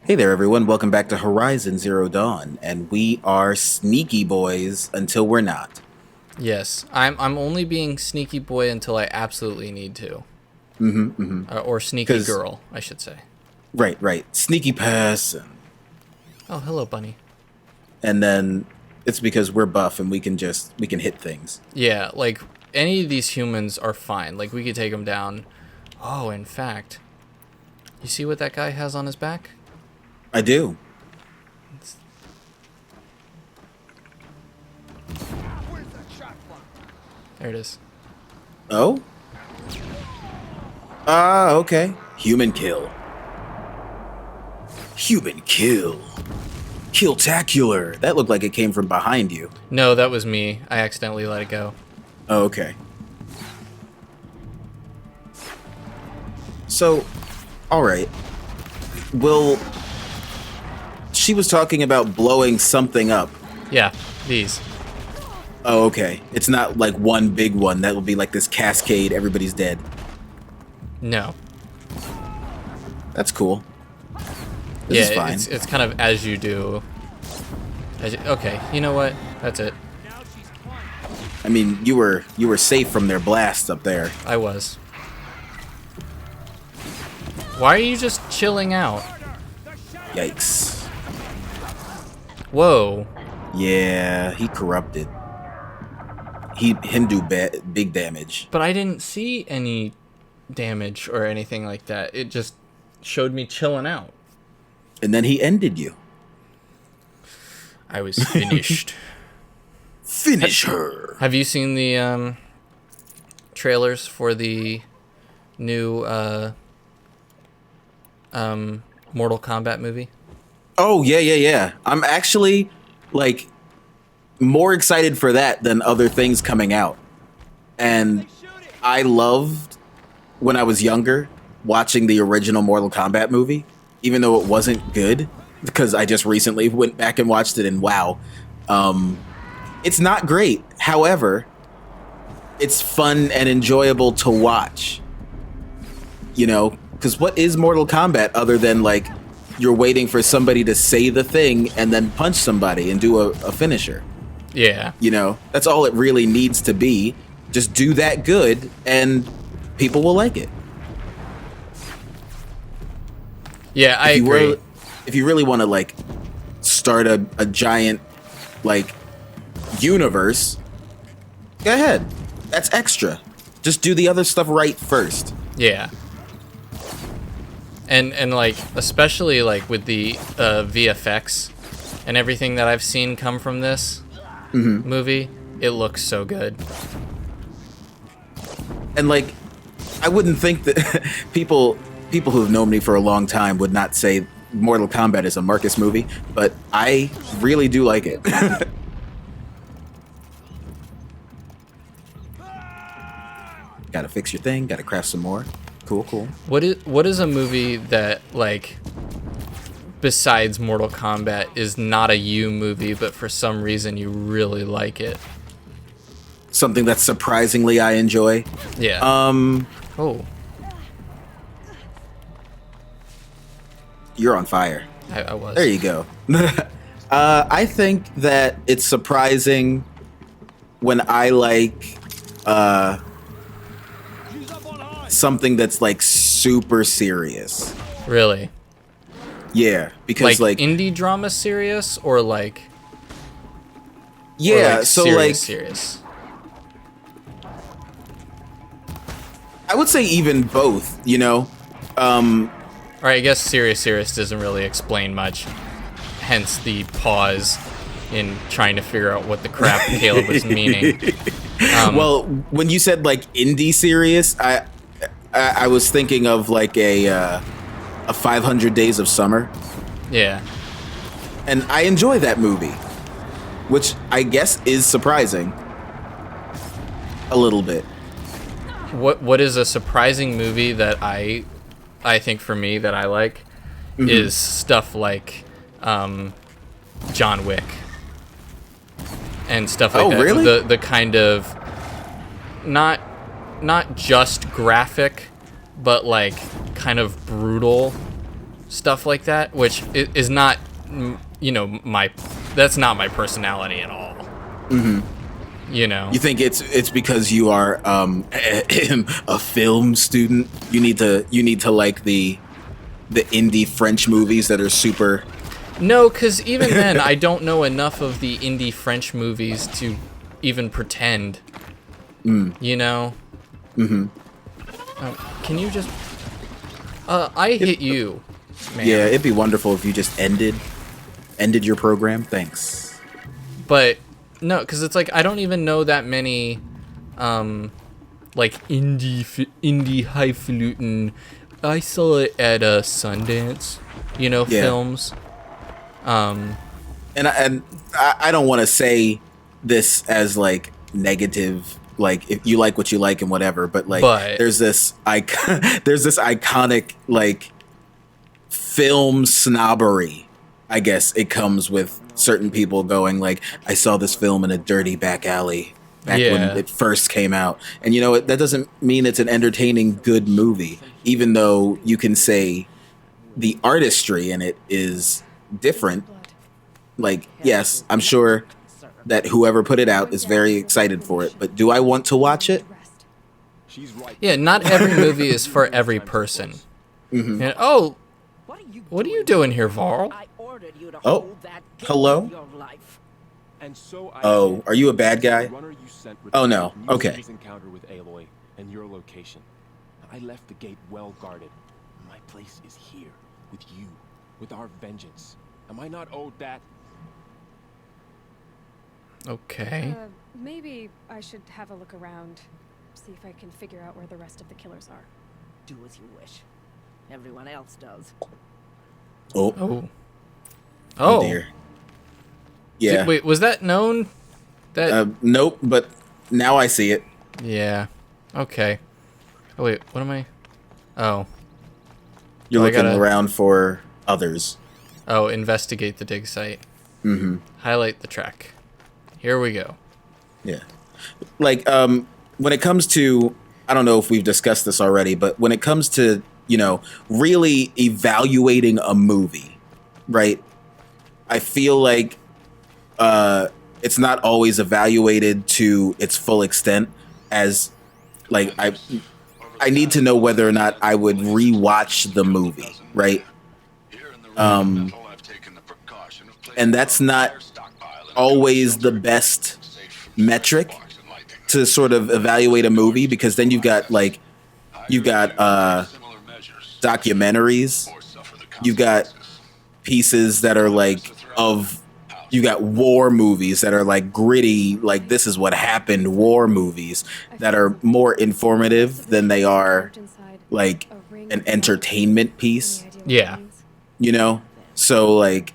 Hey there, everyone. Welcome back to Horizon Zero Dawn, and we are sneaky boys until we're not. Yes, I'm only being sneaky boy until I absolutely need to, or sneaky Because, girl, I should say. right, sneaky person. Oh, hello, bunny. And then it's because we're buff and we can hit things. Yeah, like any of these humans are fine. Like we could take them down. Oh, in fact, you see what that guy has on his back? I do. There it is. Oh? Ah, okay. Human kill. Human kill. Killtacular. That looked like it came from behind you. No, that was me. I accidentally let it go. Oh, okay. So, alright. Will. She was talking about blowing something up. Yeah, these. Oh, okay. It's not like one big one. That will be like this cascade. Everybody's dead. No. That's cool. This is fine. It's kind of as you do. Okay, you know what? That's it. I mean, you were safe from their blasts up there. I was. Why are you just chilling out? Yikes. Whoa. Yeah, he corrupted. Him do big damage. But I didn't see any damage or anything like that. It just showed me chilling out. And then he ended you. I was finished. Finish her. Have you seen the trailers for the new Mortal Kombat movie? Oh, yeah. I'm actually like more excited for that than other things coming out. And I loved when I was younger watching the original Mortal Kombat movie, even though it wasn't good, because I just recently went back and watched it and wow. It's not great. However, it's fun and enjoyable to watch. You know, because what is Mortal Kombat other than like you're waiting for somebody to say the thing and then punch somebody and do a finisher? Yeah. You know, that's all it really needs to be. Just do that good and people will like it. Yeah, I agree. If you really want to like start a giant like universe, go ahead. That's extra. Just do the other stuff right first. Yeah. And like especially like with the VFX and everything that I've seen come from this movie, it looks so good. And like I wouldn't think that people who've known me for a long time would not say Mortal Kombat is a Marcus movie, but I really do like it. Gotta fix your thing, gotta craft some more. Cool. What is a movie that like besides Mortal Kombat is not a you movie, but for some reason you really like it? Something that surprisingly I enjoy. Yeah. Oh, You're on fire. I was. There you go. I think that it's surprising when I like something that's like super serious. Really? Yeah, because like indie drama serious or like yeah, or like so serious, like serious. I would say even both, you know. Or I guess serious doesn't really explain much. Hence the pause in trying to figure out what the crap Caleb was meaning. Well, when you said like indie serious, I was thinking of like a 500 Days of Summer, Yeah. and I enjoy that movie, which I guess is surprising a little bit. What is a surprising movie that I think for me that I like is stuff like John Wick and stuff like Oh, that. really? The kind of not just graphic, but like kind of brutal stuff like that, which is not, that's not my personality at all. You think it's because you are a film student? You need to like the indie French movies that are super. No, because even then, I don't know enough of the indie French movies to even pretend. You know? Can you just... I hit you, man. Yeah, it'd be wonderful if you just ended your program. Thanks. But, no, because it's like, I don't even know that many, like, indie highfalutin... I saw it at Sundance, films. And I don't want to say this as like negative, like if you like what you like and whatever, but there's this iconic like film snobbery. I guess it comes with certain people going like, I saw this film in a dirty back alley back when it first came out, and that doesn't mean it's an entertaining good movie, even though you can say the artistry in it is different. Like, yes, I'm sure that whoever put it out is very excited for it, but do I want to watch it? Yeah, not every movie is for every person. And, what are you doing here, Varl? Oh, hello? Oh, are you a bad guy? Oh, no. Okay. And your location. I left the gate well guarded. My place is here with you, with our vengeance. Am I not owed that? Okay. Maybe I should have a look around, see if I can figure out where the rest of the killers are. Do as you wish. Everyone else does. Oh Oh. dear. Yeah. Wait, was that known? Nope, but now I see it. Yeah. Okay. Oh, wait, what am I? Oh. You're I looking gotta- around for others. Oh, investigate the dig site. Highlight the track. Here we go. Yeah. Like, when it comes to, I don't know if we've discussed this already, but when it comes to, really evaluating a movie, right? I feel like it's not always evaluated to its full extent, as like I need to know whether or not I would rewatch the movie, right? And that's not always the best metric to sort of evaluate a movie, because then you've got documentaries, you've got pieces that are like you got war movies that are like gritty, like this is what happened, war movies that are more informative than they are like an entertainment piece, Yeah. So like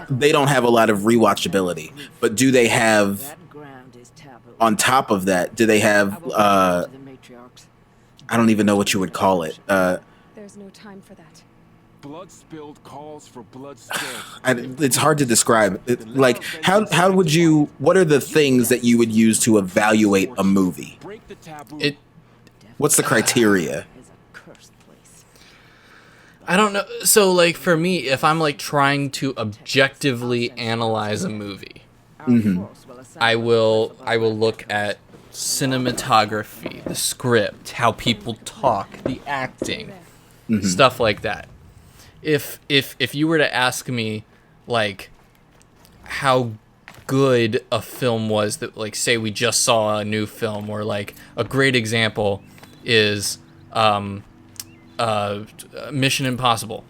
they don't have a lot of rewatchability, but do they have, That ground is taboo. on top of that, do they have To the matriarchs. I don't even know what you would call it. There's no time for that. Blood spilled calls for blood spilled. It's hard to describe. Like, how would you? What are the things that you would use to evaluate a movie? Break the taboo. It. What's the criteria? Is a cursed place. I don't know. So, like, for me, if I'm like trying to objectively analyze a movie, Our force will assemble I at the will first of our look at cinematography, the script, how people talk, the acting, stuff like that. If you were to ask me, like, how good a film was that, like, say we just saw a new film, or like a great example is Mission Impossible.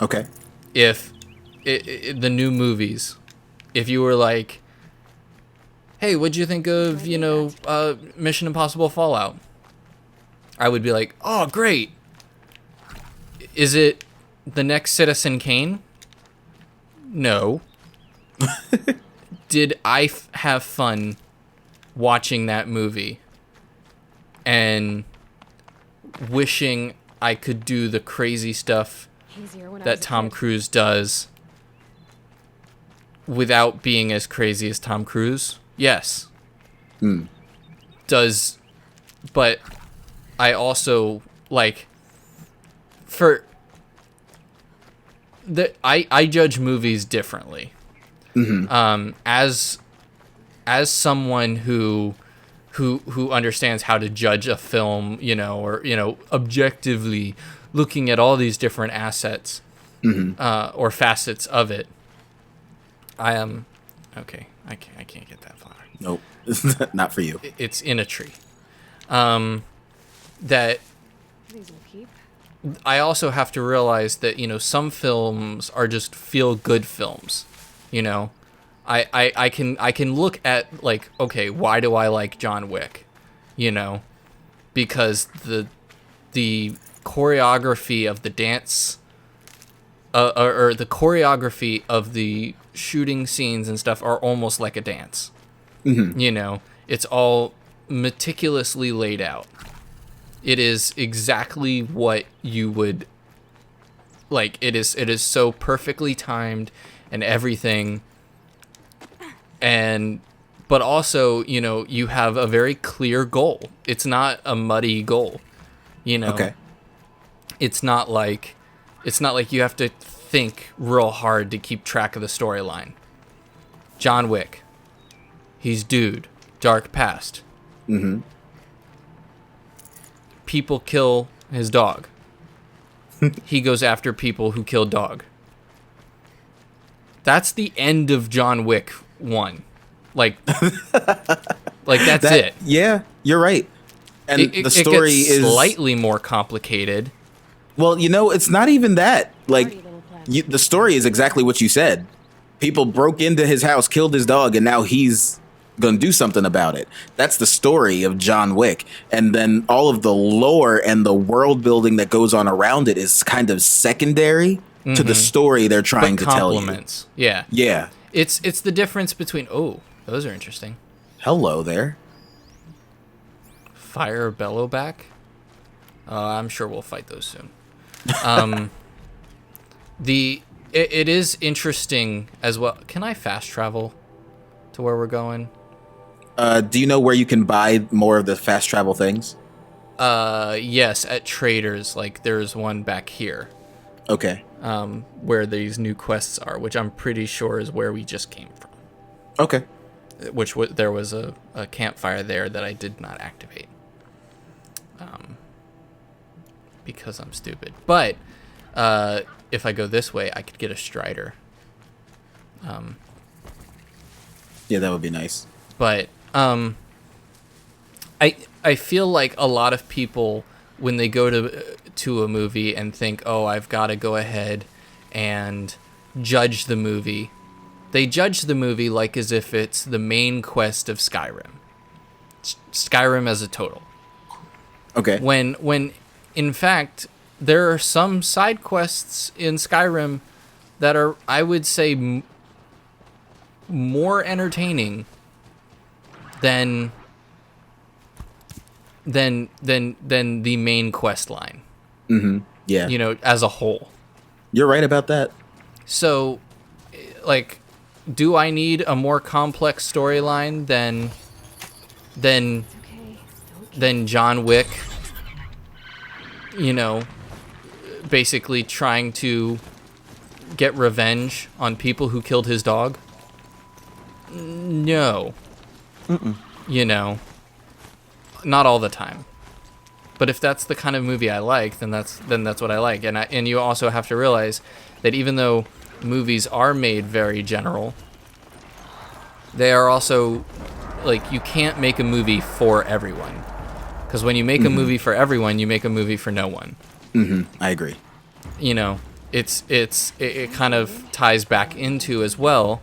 Okay. If the new movies, if you were like, hey, what'd you think of, Mission Impossible Fallout? I would be like, oh, great. Is it the next Citizen Kane? No. Did I have fun watching that movie and wishing I could do the crazy stuff Easier when I was that a Tom kid. Cruise does without being as crazy as Tom Cruise? Yes. But I also, like, for I judge movies differently. As someone who understands how to judge a film, or objectively looking at all these different assets or facets of it. I am okay. I can't get that flower. Nope, not for you. It's in a tree. That These will keep. I also have to realize that, some films are just feel good films. I can look at, like, okay, why do I like John Wick? Because the choreography of the dance, or the choreography of the shooting scenes and stuff are almost like a dance. It's all meticulously laid out. It is exactly what you would like. It is so perfectly timed and everything. But also, you have a very clear goal. It's not a muddy goal. Okay. It's not like you have to think real hard to keep track of the storyline. John Wick. He's dude. Dark past. People kill his dog. He goes after people who kill dog. That's the end of John Wick 1. Like that's it. Yeah, you're right. And the story it gets is slightly more complicated. well, it's not even that. Like, Party, little plant. the story is exactly what you said. People broke into his house, killed his dog, and now he's gonna do something about it. That's the story of John Wick. And then all of the lore and the world building that goes on around it is kind of secondary to the story they're trying to tell you. Compliments. Yeah. Yeah. It's the difference between those are interesting. Hello there. Fire Bellowback. I'm sure we'll fight those soon. It is interesting as well. Can I fast travel to where we're going? Do you know where you can buy more of the fast travel things? Yes, at traders. Like, there's one back here, Okay. where these new quests are, which I'm pretty sure is where we just came from. Okay. There was a campfire there that I did not activate. Because I'm stupid. But if I go this way, I could get a Strider. Yeah, that would be nice. But I feel like a lot of people, when they go to a movie and think, oh, I've got to go ahead and judge the movie, they judge the movie like as if it's the main quest of Skyrim. Skyrim as a total. Okay. When in fact, there are some side quests in Skyrim that are, I would say, more entertaining than the main quest line. Yeah. As a whole. You're right about that. So, like, do I need a more complex storyline than Okay. than John Wick? Basically trying to get revenge on people who killed his dog? No. Not all the time. But if that's the kind of movie I like, then that's what I like. And you also have to realize that even though movies are made very general, they are also, like, you can't make a movie for everyone. Because when you make a movie for everyone, you make a movie for no one. I agree. It kind of ties back into as well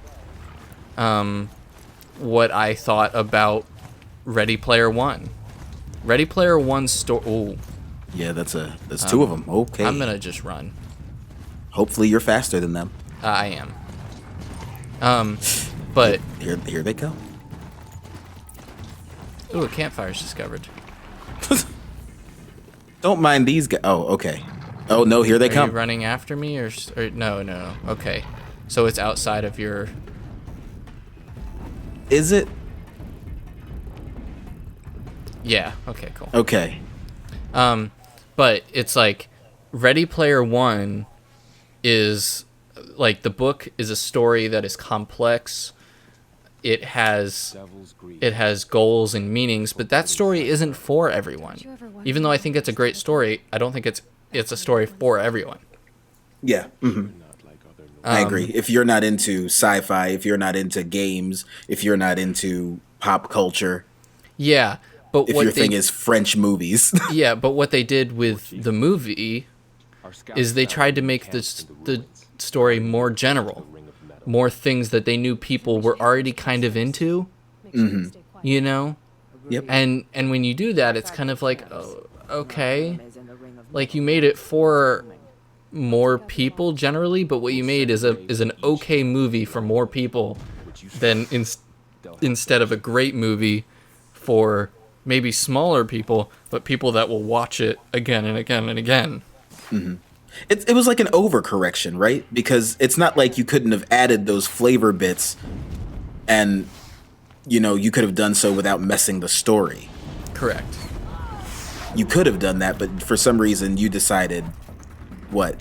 what I thought about Ready Player One. Ready Player One's story. Oh, Yeah, there's two of them. Okay. I'm gonna just run. Hopefully you're faster than them. I am. But Here they go. a campfire's discovered. Don't mind these guys. Oh, okay. Oh no, here they Are come. you running after me or no? Okay, so it's outside of your. Is it? Yeah. Okay. Cool. Okay. But it's like Ready Player One is like the book is a story that is complex. It has Devil's greed. goals and meanings, but that story isn't for everyone. Even though I think it's a great story, I don't think it's a story for everyone. Yeah. Not like other I agree. If you're not into sci-fi, if you're not into games, if you're not into pop culture, Yeah, but if what your they thing is French movies, yeah, but what they did with the movie Our scouts is they found tried to an make encampment in the ruins. story more general, Ring of metal. more things that they knew people were already kind of into, Make sure you stay quiet. you know. Yep. And when you do that, it's kind of like, oh, okay, Is in the ring of like you made it for more people generally, but what you made is an okay movie for more people than instead of a great movie for maybe smaller people, but people that will watch it again and again and again. it was like an overcorrection, right? Because it's not like you couldn't have added those flavor bits, and you could have done so without messing the story. Correct. You could have done that, but for some reason you decided, what?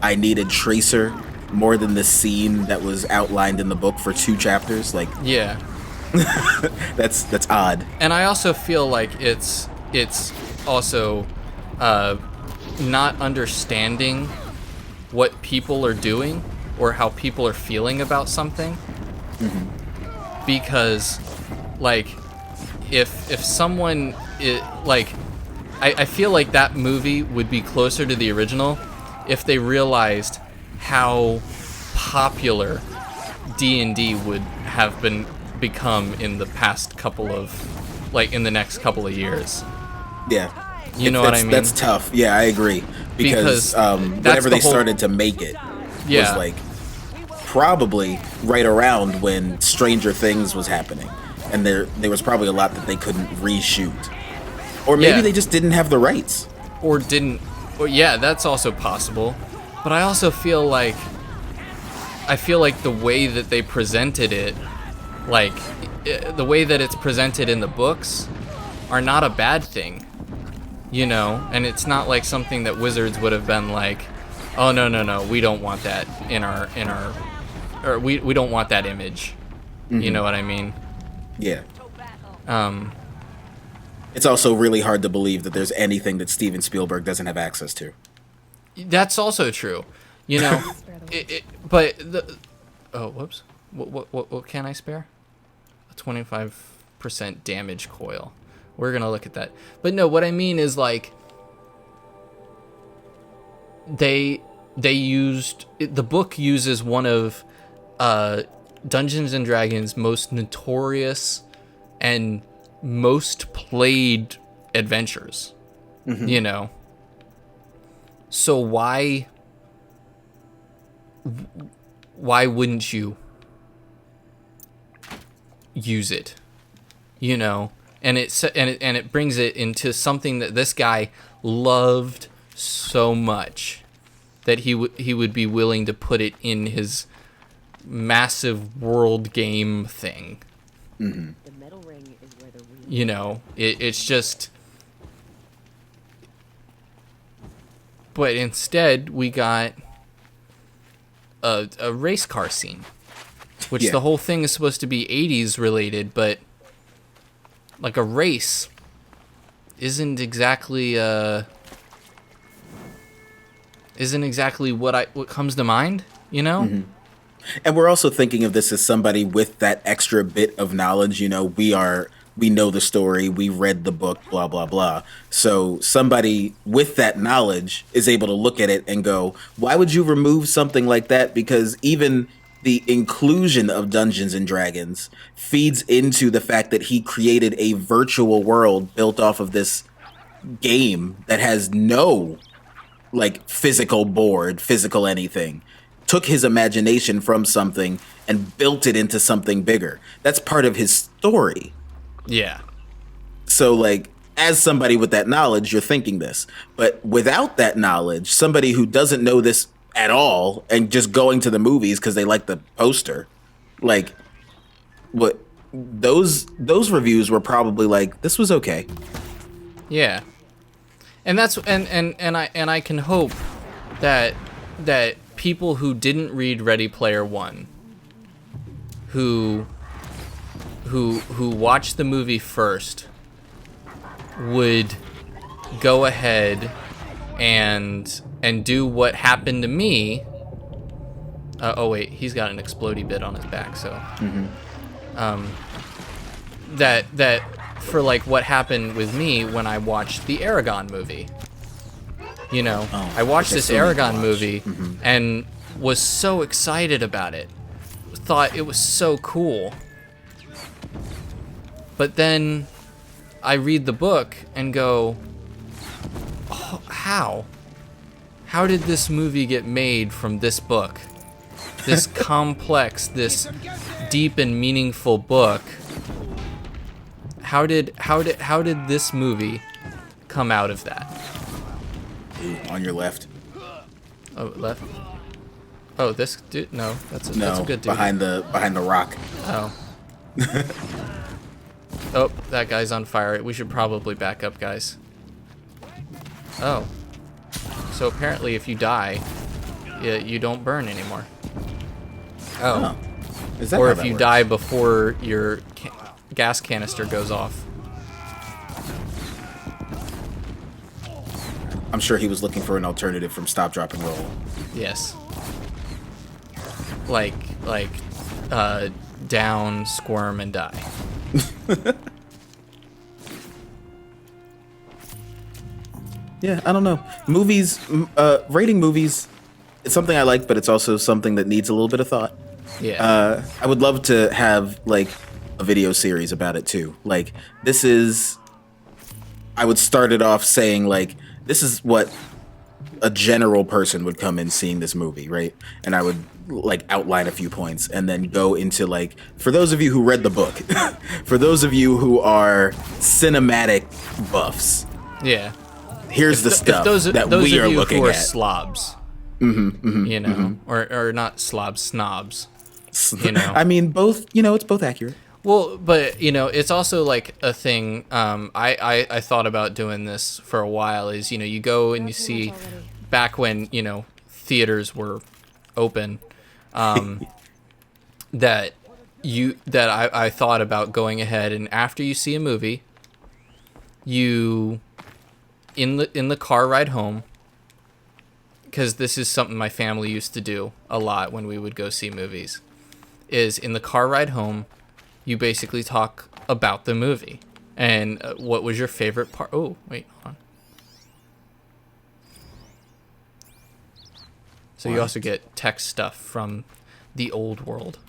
I needed Tracer more than the scene that was outlined in the book for 2 chapters. Like, Yeah. that's odd. And I also feel like it's also not understanding what people are doing or how people are feeling about something. Because, like, if someone I feel like that movie would be closer to the original if they realized how popular D&D would have become in the past in the next couple of years. Yeah. You know what I That's- mean? That's tough. Yeah, I agree. Because Because whenever the they whole- started to make it Yeah. was like probably right around when Stranger Things was happening. And there was probably a lot that they couldn't reshoot. Or maybe Yeah. they just didn't have the rights. Or didn't. Or yeah, that's also possible. But I also feel like the way that they presented it, like the way that it's presented in the books, are not a bad thing. And it's not like something that Wizards would have been like, oh no, we don't want that in our or we don't want that image. You know what I mean? Yeah. Um, It's also really hard to believe that there's anything that Steven Spielberg doesn't have access to. That's also true. But the whoops. What can I spare? A 25% damage coil. We're gonna look at that. But no, what I mean is like the book uses one of Dungeons and Dragons' most notorious and most played adventures. So why wouldn't you use it? And it brings it into something that this guy loved so much that he would be willing to put it in his massive world game thing. The metal ring is where the real It's just. But instead, we got a race car scene, which Yeah. the whole thing is supposed to be 80s related, but like a race isn't exactly what comes to mind, And we're also thinking of this as somebody with that extra bit of knowledge. We know the story, we read the book, blah, blah, blah. So somebody with that knowledge is able to look at it and go, why would you remove something like that? Because even the inclusion of Dungeons and Dragons feeds into the fact that he created a virtual world built off of this game that has no like physical board, physical anything. Took his imagination from something and built it into something bigger. That's part of his story. Yeah. So like as somebody with that knowledge, you're thinking this. But without that knowledge, somebody who doesn't know this at all and just going to the movies because they like the poster, like what those reviews were probably like, this was okay. Yeah. And that's and I can hope that people who didn't read Ready Player One, who watched the movie first, would go ahead and do what happened to me. Oh wait, he's got an explodey bit on his back, so that for like what happened with me when I watched the Aragon movie. You know, I watched this Aragon movie and was so excited about it. Thought it was so cool. But then I read the book and go, oh, how? How did this movie get made from this book? This complex, this deep and meaningful book. How did this movie come out of that? Ooh, on your left. Oh, left. Oh, this dude. No, that's a good dude. behind the rock. Oh. Oh, that guy's on fire. We should probably back up, guys. Oh. So apparently, if you die, you don't burn anymore. Oh. Is that Or how if that you works? die before your gas canister goes off. I'm sure he was looking for an alternative from stop, drop, and roll. Yes. Like, down, squirm, and die. Yeah, I don't know. Movies, rating movies, it's something I like, but it's also something that needs a little bit of thought. Yeah. I would love to have like a video series about it too. Like this is, I would start it off saying like, this is what a general person would come in seeing this movie, right? And I would like outline a few points and then go into like, for those of you who read the book, for those of you who are cinematic buffs, Yeah. here's the stuff that those we of are you looking who are at. slobs, you know, or not slobs, snobs, you know. I mean, both, you know, it's both accurate. Well, but you know, it's also like a thing. I thought about doing this for a while. Is, you know, you go and you see back when, you know, theaters were open, that I thought about going ahead and after you see a movie, you in the car ride home, because this is something my family used to do a lot when we would go see movies, is in the car ride home, you basically talk about the movie and what was your favorite part. Oh, wait, hold on. So you also get text stuff from the old world.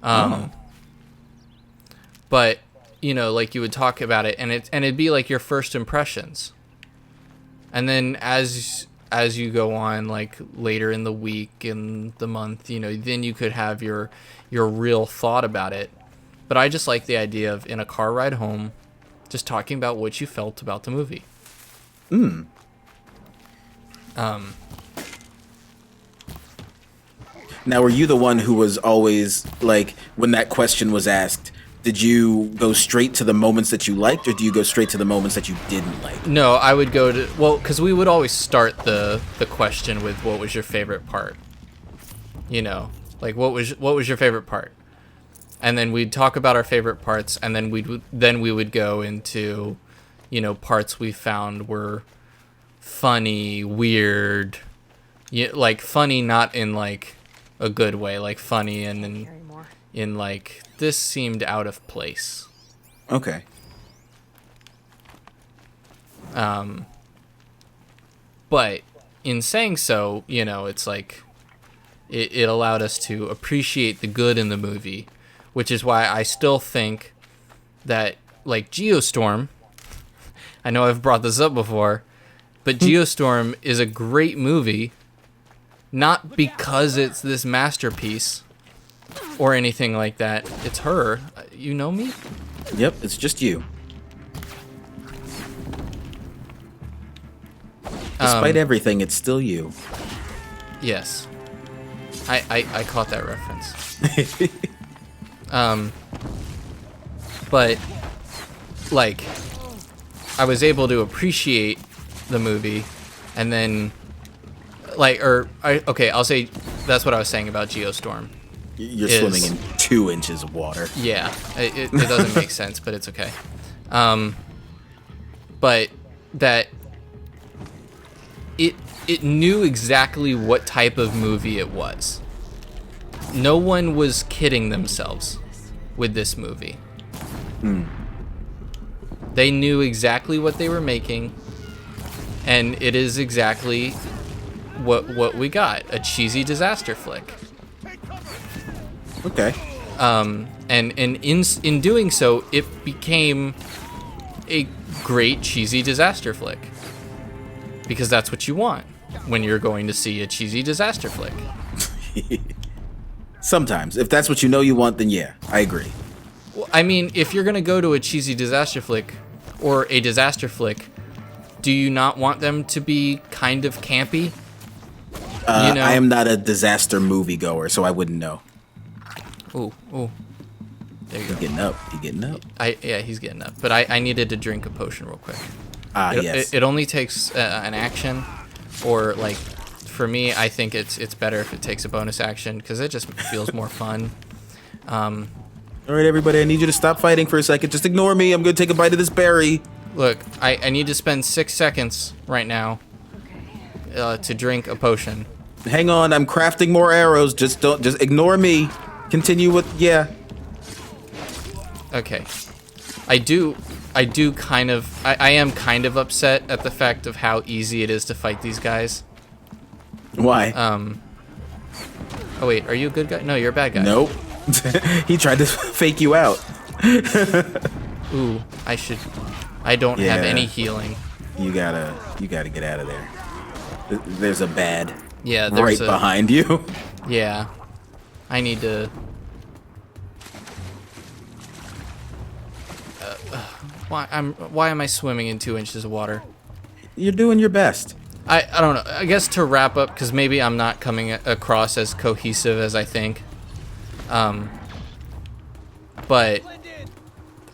But, you know, like you would talk about it and it'd be like your first impressions. And then as you go on, like later in the week, in the month, you know, then you could have your real thought about it. But I just like the idea of in a car ride home, just talking about what you felt about the movie. Now, were you the one who was always like, when that question was asked, did you go straight to the moments that you liked, or do you go straight to the moments that you didn't like? No, I would go to, well, because we would always start the question with what was your favorite part. You know, like what was your favorite part? And then we'd talk about our favorite parts, and then we would go into, you know, parts we found were funny, weird, like funny not in like a good way, like funny and in like this seemed out of place. Okay. But in saying so, you know, it's like it allowed us to appreciate the good in the movie, which is why I still think that like Geostorm, I know I've brought this up before, but Geostorm is a great movie, not because it's this masterpiece or anything like that. It's her. You know me? Yep, it's just you. Despite everything, it's still you. Yes. I caught that reference. But like I was able to appreciate the movie and then like I'll say that's what I was saying about Geostorm. You're Is- swimming in 2 inches of water. Yeah, it doesn't make sense, but it's okay. But that it knew exactly what type of movie it was. No one was kidding themselves with this movie. They knew exactly what they were making, and it is exactly what we got, a cheesy disaster flick. Okay. And in doing so, it became a great cheesy disaster flick. Because that's what you want when you're going to see a cheesy disaster flick. Sometimes, if that's what you know you want, then yeah, I agree. Well, I mean, if you're going to go to a cheesy disaster flick or a disaster flick, do you not want them to be kind of campy? You know? I am not a disaster moviegoer, so I wouldn't know. Ooh. There you go. Getting up. He getting up. Yeah, he's getting up. But I needed to drink a potion real quick. Yes. It only takes an action, or like, for me, I think it's better if it takes a bonus action because it just feels more fun. All right, everybody, I need you to stop fighting for a second. Just ignore me. I'm going to take a bite of this berry. Look, I need to spend 6 seconds right now to drink a potion. Hang on, I'm crafting more arrows. Just ignore me. Continue with, yeah. Okay. I am kind of upset at the fact of how easy it is to fight these guys. Why? Oh wait, are you a good guy? No, you're a bad guy. Nope. He tried to fake you out. Ooh, I don't have Yeah. any healing. You gotta get out of there. There's a bad Yeah, right there's behind you. Yeah. I need to... why am I swimming in 2 inches of water? You're doing your best. I don't know. I guess to wrap up, because maybe I'm not coming across as cohesive as I think. But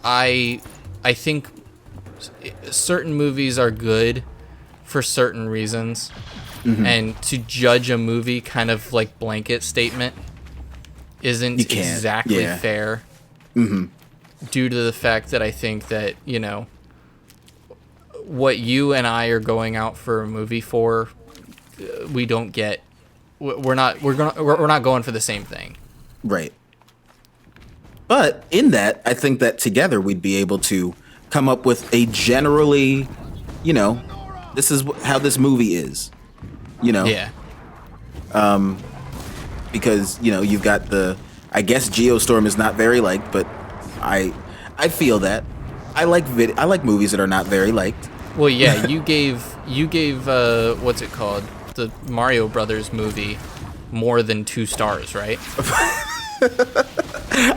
I think certain movies are good for certain reasons. And to judge a movie kind of like blanket statement isn't You can't, exactly yeah. fair. Due to the fact that I think that, you know, what you and I are going out for a movie for, we don't get. We're not going for the same thing. Right. But in that, I think that together we'd be able to come up with a generally, you know, this is how this movie is. You know? Yeah. Because, you know, you've got I guess Geostorm is not very liked, but I feel that. I like movies that are not very liked. Well, yeah, you gave what's it called? The Mario Brothers movie more than 2 stars, right?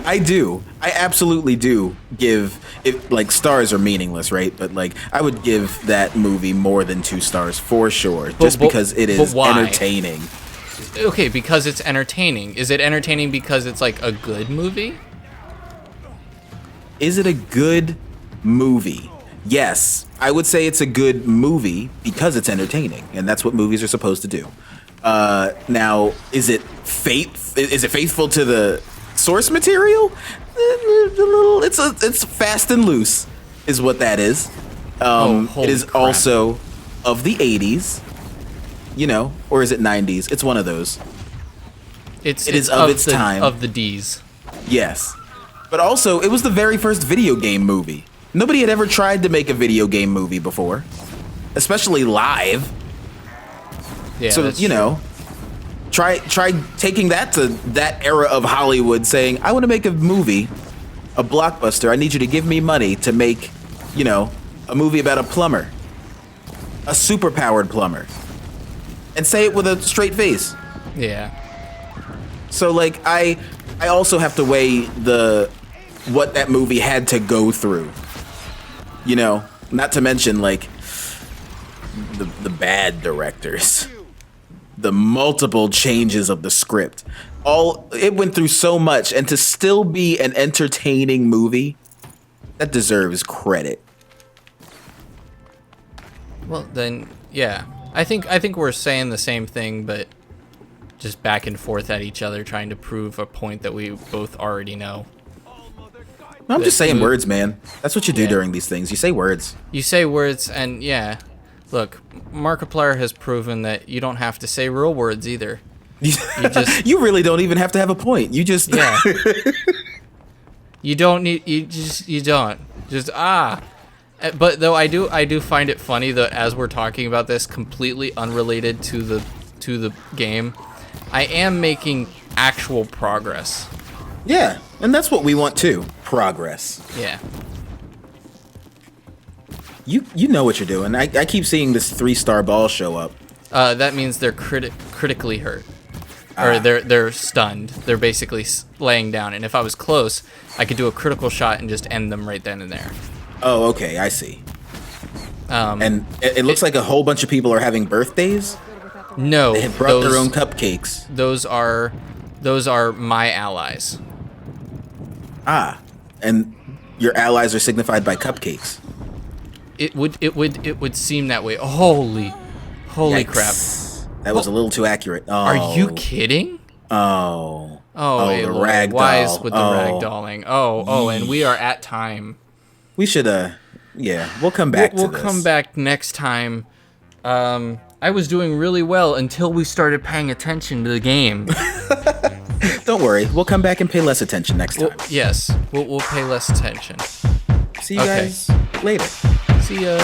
I do. I absolutely do give it, like, stars are meaningless, right? But like I would give that movie more than 2 stars for sure, just because it is why? entertaining. Okay, because it's entertaining. Is it entertaining because it's like a good movie? Is it a good movie? Yes, I would say it's a good movie because it's entertaining, and that's what movies are supposed to do. Now, is it faithful to the source material? It's fast and loose, is what that is. Holy It is crap. also of the 80s, you know, or is it 90s? It's one of those. It is of its time. Of the D's. Yes. But also, it was the very first video game movie. Nobody had ever tried to make a video game movie before, especially live. Yeah. So, that's you true. know, try taking that to that era of Hollywood, saying, I want to make a movie, a blockbuster. I need you to give me money to make, you know, a movie about a plumber, a super-powered plumber, and say it with a straight face. Yeah. So, like, I also have to weigh what that movie had to go through. You know, not to mention, like, the bad directors, the multiple changes of the script. It went through so much, and to still be an entertaining movie, that deserves credit. Well, then, yeah. I think we're saying the same thing, but just back and forth at each other, trying to prove a point that we both already know. I'm just saying That- words, man. That's what you do Yeah. during these things. You say words. You say words, and yeah, look, Markiplier has proven that you don't have to say real words either. You, just- you really don't even have to have a point. You just Yeah. You don't need. You don't. Just But though I do find it funny that as we're talking about this, completely unrelated to the game, I am making actual progress. Yeah, and that's what we want too. Progress. Yeah. You know what you're doing. I keep seeing this 3-star ball show up. That means they're critically hurt, or they're stunned. They're basically laying down. And if I was close, I could do a critical shot and just end them right then and there. Oh, okay, I see. Um, And it looks like a whole bunch of people are having birthdays. no, They have brought their own cupcakes. Those are my allies. And your allies are signified by cupcakes. It would seem that way. Holy crap! Yikes. That was a little too accurate. Oh. Are you kidding? Oh. Oh, the Aloy, ragdoll. wise with the Oh. ragdolling. Oh, and we are at time. We should yeah, we'll come back We'll to this. come back next time. I was doing really well until we started paying attention to the game. Don't worry, we'll come back and pay less attention next time. Yes, we'll pay less attention. See you okay. guys later. See ya.